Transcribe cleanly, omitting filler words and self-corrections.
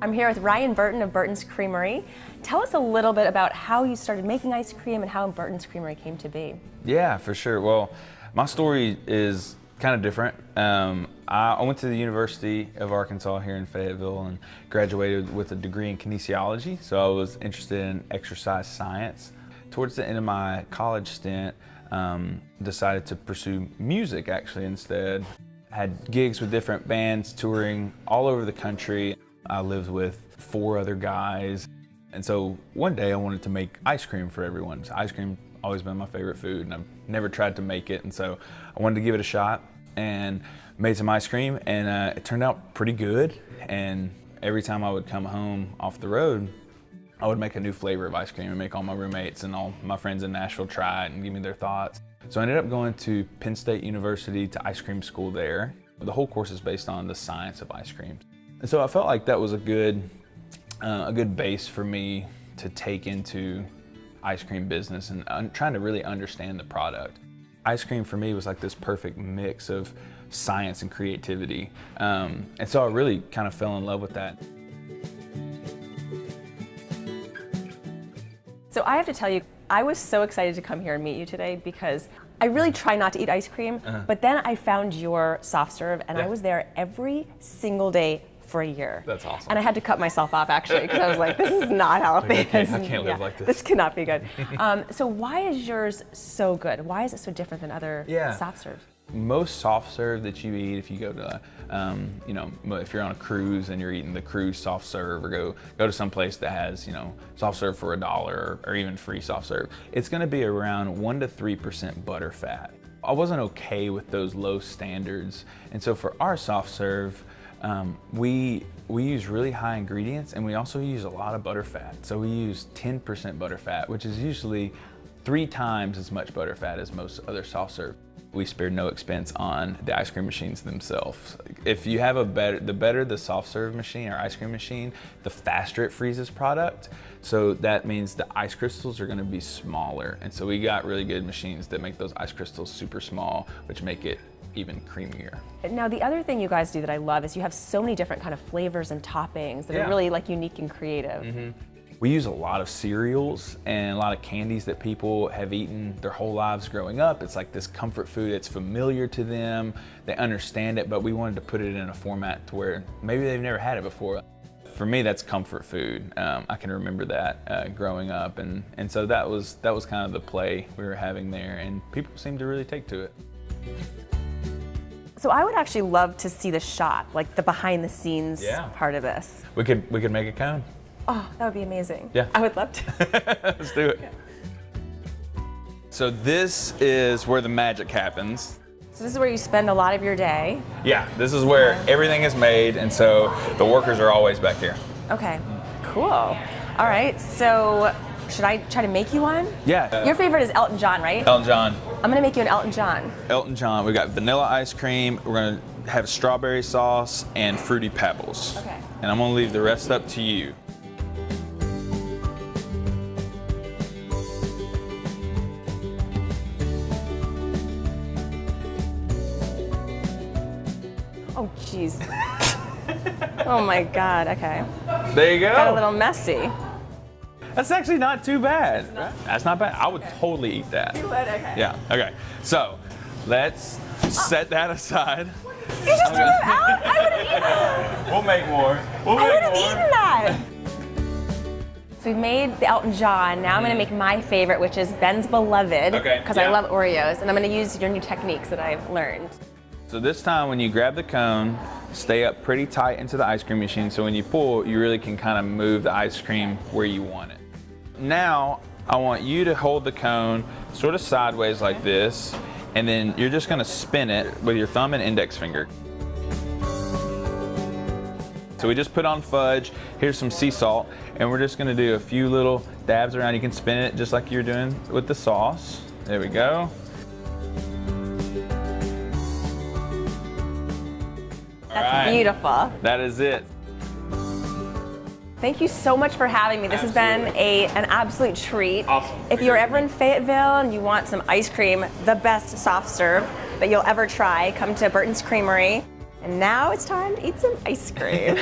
I'm here with Ryan Burton of Burton's Creamery. Tell us a little bit about how you started making ice cream and how Burton's Creamery came to be. Yeah, for sure. Well, my story is kind of different. I went to the University of Arkansas here in Fayetteville and graduated with a degree in kinesiology, so I was interested in exercise science. Towards the end of my college stint, decided to pursue music actually instead. Had gigs with different bands touring all over the country. I lived with 4 other guys, and so one day I wanted to make ice cream for everyone. So ice cream always been my favorite food, and I've never tried to make it, and so I wanted to give it a shot and made some ice cream, and it turned out pretty good. And every time I would come home off the road, I would make a new flavor of ice cream and make all my roommates and all my friends in Nashville try it and give me their thoughts. So I ended up going to Penn State University to ice cream school there. The whole course is based on the science of ice cream. And so I felt like that was a good base for me to take into ice cream business and trying to really understand the product. Ice cream for me was like this perfect mix of science and creativity. And so I really kind of fell in love with that. So I have to tell you, I was so excited to come here and meet you today because I really try not to eat ice cream, but then I found your soft serve and I was there every single day for a year. That's awesome. And I had to cut myself off actually because I was like, this is not healthy. I can't live like this. This cannot be good. So why is yours so good? Why is it so different than other soft serves? Most soft serve that you eat, if you go to, if you're on a cruise and you're eating the cruise soft serve, or go to some place that has, soft serve for $1 or even free soft serve, it's going to be around 1 to 3% butter fat. I wasn't okay with those low standards, and so for our soft serve, we use really high ingredients, and we also use a lot of butter fat. So we use 10% butter fat, which is usually 3 times as much butter fat as most other soft serve. We spared no expense on the ice cream machines themselves. If you have the better the soft serve machine or ice cream machine, the faster it freezes product. So that means the ice crystals are gonna be smaller. And so we got really good machines that make those ice crystals super small, which make it even creamier. Now the other thing you guys do that I love is you have so many different kind of flavors and toppings that are really like unique and creative. We use a lot of cereals and a lot of candies that people have eaten their whole lives growing up. It's like this comfort food. It's familiar to them. They understand it, but we wanted to put it in a format to where maybe they've never had it before. For me, that's comfort food. I can remember that growing up, and so that was kind of the play we were having there, and people seemed to really take to it. So I would actually love to see the shot, like the behind the scenes part of this. We could make a cone. Oh, that would be amazing. Yeah. I would love to. Let's do it. So this is where the magic happens. So this is where you spend a lot of your day. Yeah, this is where everything is made, and so the workers are always back here. Okay, cool. All right, so should I try to make you one? Yeah. Your favorite is Elton John, right? Elton John. I'm gonna make you an Elton John. Elton John, we got vanilla ice cream, we're gonna have strawberry sauce and fruity pebbles. Okay. And I'm gonna leave the rest up to you. Oh, jeez. Oh my God, okay. There you go. Got a little messy. That's actually not too bad. That's not bad. I would totally eat that. You would? Okay. Yeah, okay. So, let's set that aside. You just threw it out? I would have eaten it. We'll make more. I would have eaten that. So we made the Elton John. Now I'm gonna make my favorite, which is Ben's Beloved. Okay. Because I love Oreos, and I'm gonna use your new techniques that I've learned. So this time when you grab the cone, stay up pretty tight into the ice cream machine, so when you pull, you really can kind of move the ice cream where you want it. Now, I want you to hold the cone sort of sideways like this, and then you're just gonna spin it with your thumb and index finger. So we just put on fudge, here's some sea salt, and we're just gonna do a few little dabs around. You can spin it just like you're doing with the sauce. There we go. That's beautiful. That is it. Thank you so much for having me. This has been an absolute treat. Awesome. If you're ever in Fayetteville and you want some ice cream, the best soft serve that you'll ever try, come to Burton's Creamery. And now it's time to eat some ice cream.